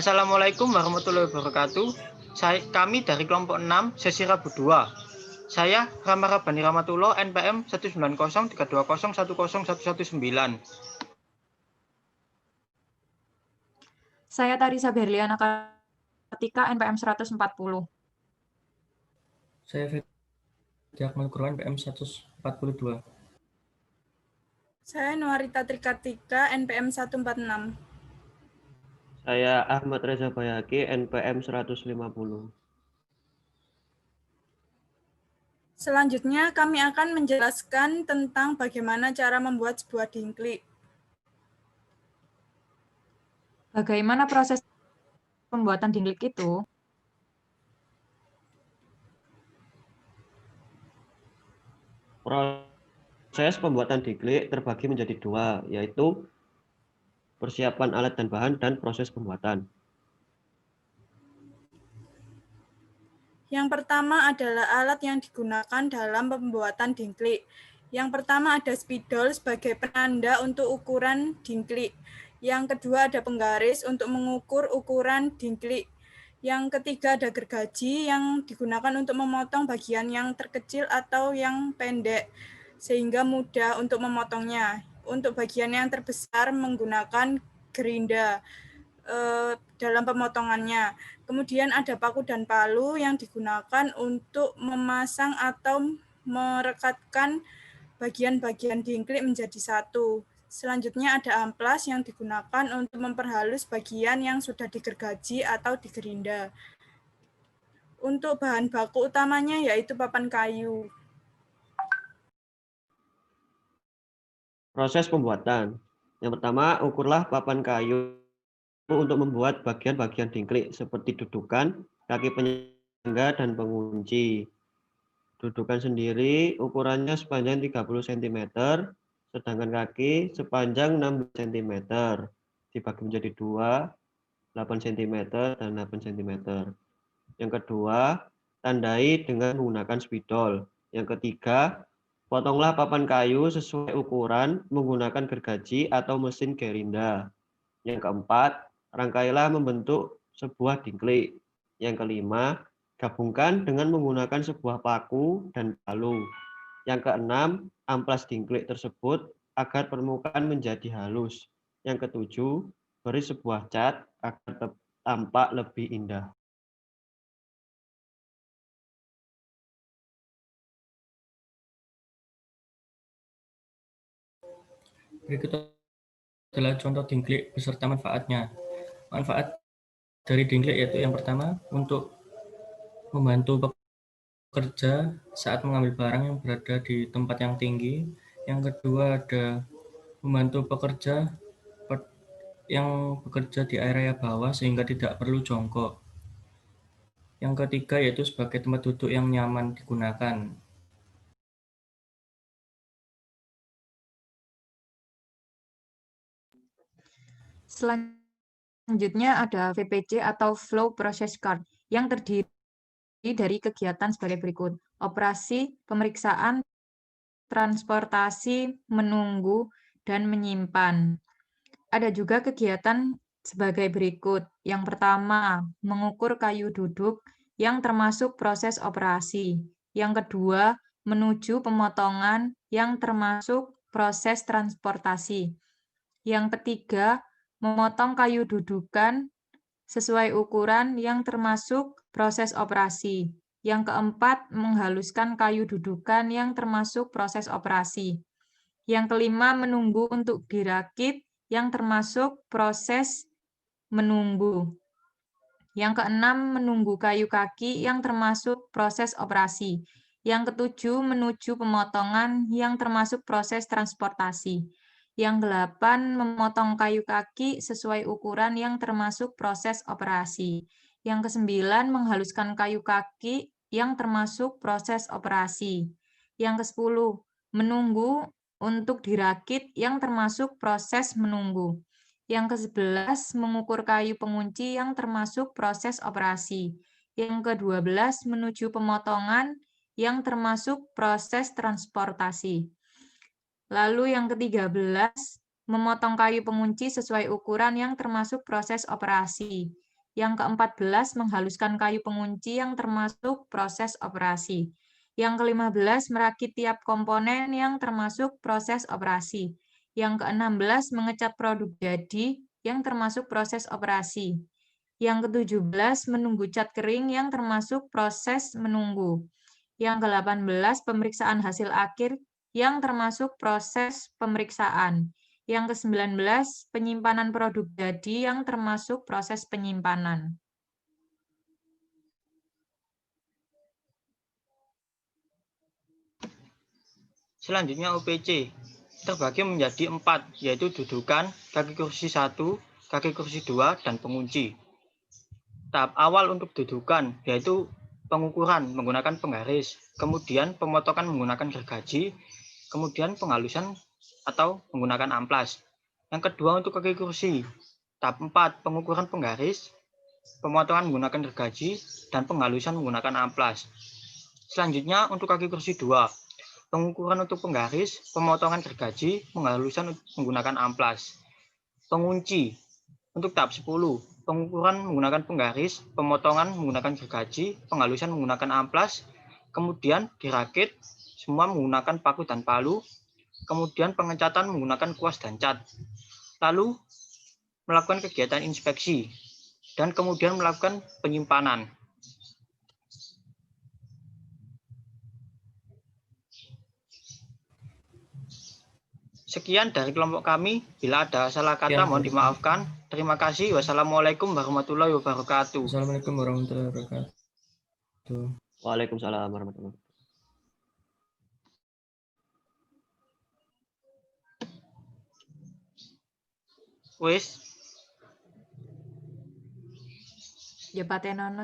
Assalamualaikum warahmatullahi wabarakatuh. Kami dari kelompok 6, sesi Rabu 2. Saya Rama Rabani Ramatullah, NPM 19032010119. Saya Tarisa Berliana Kartika, NPM 140. Saya Fedi Akmal Qurwan, NPM 142. Saya Nuarita Trikartika, NPM 146. Saya Ahmad Reza Bayaki, NPM 150. Selanjutnya kami akan menjelaskan tentang bagaimana cara membuat sebuah dingklik. Bagaimana proses pembuatan dingklik itu? Proses pembuatan dingklik terbagi menjadi dua, yaitu persiapan alat dan bahan dan proses pembuatan. Yang pertama adalah alat yang digunakan dalam pembuatan dingklik. Yang pertama ada spidol sebagai penanda untuk ukuran dingklik. Yang kedua ada penggaris untuk mengukur ukuran dingklik. Yang ketiga ada gergaji yang digunakan untuk memotong bagian yang terkecil atau yang pendek, sehingga mudah untuk memotongnya. Untuk bagian yang terbesar menggunakan gerinda dalam pemotongannya. Kemudian ada paku dan palu yang digunakan untuk memasang atau merekatkan bagian-bagian dingklik menjadi satu. Selanjutnya ada amplas yang digunakan untuk memperhalus bagian yang sudah digergaji atau digerinda. Untuk bahan baku utamanya yaitu papan kayu. Proses pembuatan. Yang pertama, ukurlah papan kayu untuk membuat bagian-bagian dingklik seperti dudukan, kaki penyangga, dan pengunci. Dudukan sendiri ukurannya sepanjang 30 cm, sedangkan kaki sepanjang 16 cm. Dibagi menjadi dua, 8 cm dan 8 cm. Yang kedua, tandai dengan menggunakan spidol. Yang ketiga, potonglah papan kayu sesuai ukuran menggunakan gergaji atau mesin gerinda. Yang keempat, rangkailah membentuk sebuah dingklik. Yang kelima, gabungkan dengan menggunakan sebuah paku dan palu. Yang keenam, amplas dingklik tersebut agar permukaan menjadi halus. Yang ketujuh, beri sebuah cat agar tampak lebih indah. Berikut adalah contoh dingklik beserta manfaatnya. Manfaat dari dingklik yaitu yang pertama, untuk membantu pekerja saat mengambil barang yang berada di tempat yang tinggi. Yang kedua ada membantu pekerja yang bekerja di area bawah sehingga tidak perlu jongkok. Yang ketiga yaitu sebagai tempat duduk yang nyaman digunakan. Selanjutnya ada VPC atau Flow Process Card yang terdiri dari kegiatan sebagai berikut. Operasi, pemeriksaan, transportasi, menunggu, dan menyimpan. Ada juga kegiatan sebagai berikut. Yang pertama, mengukur kayu duduk yang termasuk proses operasi. Yang kedua, menuju pemotongan yang termasuk proses transportasi. Yang ketiga, memotong kayu dudukan sesuai ukuran yang termasuk proses operasi. Yang keempat, menghaluskan kayu dudukan yang termasuk proses operasi. Yang kelima, menunggu untuk dirakit yang termasuk proses menunggu. Yang keenam, menunggu kayu kaki yang termasuk proses operasi. Yang ketujuh, menuju pemotongan yang termasuk proses transportasi. Yang delapan, memotong kayu kaki sesuai ukuran yang termasuk proses operasi. Yang kesembilan, menghaluskan kayu kaki yang termasuk proses operasi. Yang kesepuluh, menunggu untuk dirakit yang termasuk proses menunggu. Yang ke-11, mengukur kayu pengunci yang termasuk proses operasi. Yang ke-12, menuju pemotongan yang termasuk proses transportasi. Lalu yang ke-13, memotong kayu pengunci sesuai ukuran yang termasuk proses operasi. Yang ke-14, menghaluskan kayu pengunci yang termasuk proses operasi. Yang ke-15, merakit tiap komponen yang termasuk proses operasi. Yang ke-16, mengecat produk jadi yang termasuk proses operasi. Yang ke-17, menunggu cat kering yang termasuk proses menunggu. Yang ke-18, pemeriksaan hasil akhir yang termasuk proses pemeriksaan. Yang ke-19, penyimpanan produk jadi yang termasuk proses penyimpanan. Selanjutnya UPC terbagi menjadi 4, yaitu dudukan, kaki kursi 1, kaki kursi 2, dan pengunci. Tahap awal untuk dudukan yaitu pengukuran menggunakan penggaris, kemudian pemotongan menggunakan gergaji, kemudian penghalusan atau menggunakan amplas. Yang kedua untuk kaki kursi, tahap 4 pengukuran penggaris, pemotongan menggunakan gergaji, dan penghalusan menggunakan amplas. Selanjutnya untuk kaki kursi 2, pengukuran untuk penggaris, pemotongan gergaji, penghalusan menggunakan amplas. Pengunci untuk tahap 10, pengukuran menggunakan penggaris, pemotongan menggunakan gergaji, penghalusan menggunakan amplas, kemudian dirakit semua menggunakan paku dan palu, kemudian pengecatan menggunakan kuas dan cat. Lalu melakukan kegiatan inspeksi dan kemudian melakukan penyimpanan. Sekian dari kelompok kami. Bila ada salah kata mohon dimaafkan. Terima kasih. Wassalamualaikum warahmatullahi wabarakatuh. Assalamualaikum warahmatullahi wabarakatuh. Waalaikumsalam warahmatullahi wabarakatuh. Wis. Ya patenono